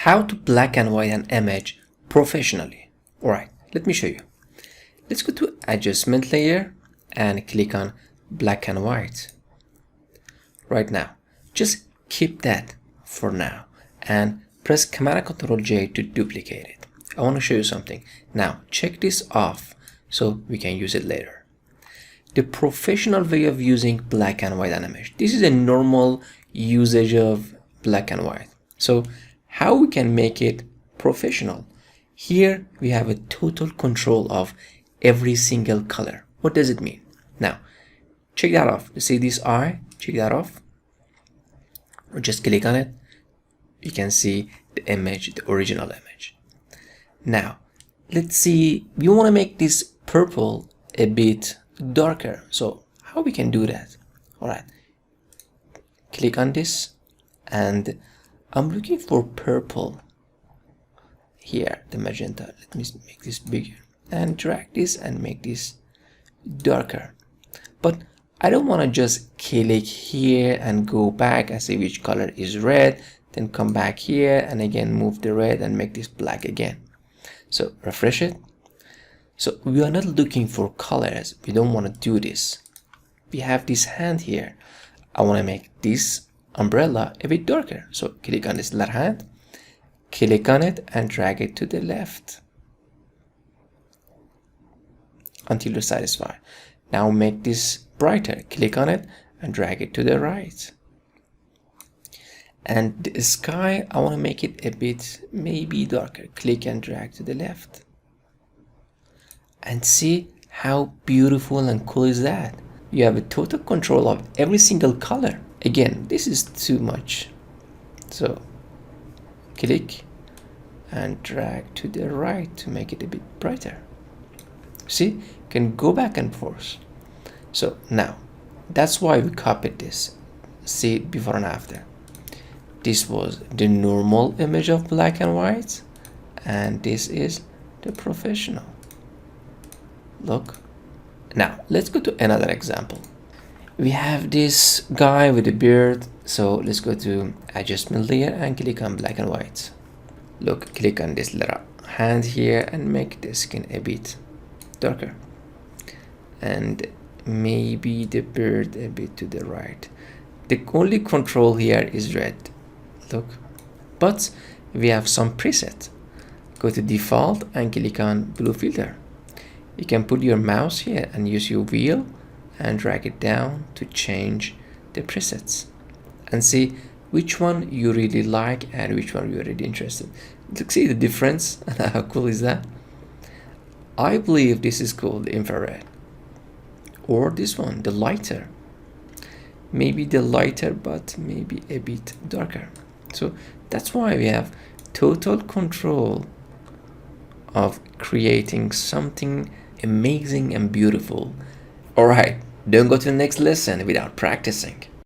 How to black and white an image professionally. Alright, let me show you. Let's go to adjustment layer and click on black and white. Right now, just keep that for now and press Command Control J to duplicate it. I want to show you something. Now check this off so we can use it later. The professional way of using black and white animation. This is a normal usage of black and white. So how we can make it professional? Here we have a total control of every single color. What does it mean? Now check that off. You see this eye? Check that off. Or just click on it. You can see the image, the original image. Now let's see, we want to make this purple a bit darker. So how we can do that? All right, click on this and I'm looking for purple here, the magenta. Let me make this bigger and drag this and make this darker. But I don't want to just click here and go back and see which color is red, then come back here and again move the red and make this black again. So refresh it. So we are not looking for colors. We don't want to do this. We have this hand here. I want to make this umbrella a bit darker. So click on this little hand, click on it and drag it to the left until you're satisfied. Now make this brighter. Click on it and drag it to the right. And the sky, I want to make it a bit maybe darker. Click and drag to the left. And see how beautiful and cool is that? You have a total control of every single color. Again, this is too much. So click and drag to the right to make it a bit brighter. See, you can go back and forth. So now, that's why we copied this. See before and after. This was the normal image of black and white, and this is the professional. Look. Now let's go to another example. We have this guy with a beard, so let's go to adjustment layer and click on black and white. Look, click on this little hand here and make the skin a bit darker, and maybe the beard a bit to the right. The only control here is red. Look, but we have some preset. Go to default and click on blue filter. You can put your mouse here and use your wheel and drag it down to change the presets and see which one you really like and which one you're really interested. Look, see the difference. How cool is that? I believe this is called infrared, or this one, the lighter. Maybe the lighter, but maybe a bit darker. So that's why we have total control of creating something amazing and beautiful. All right, don't go to the next lesson without practicing.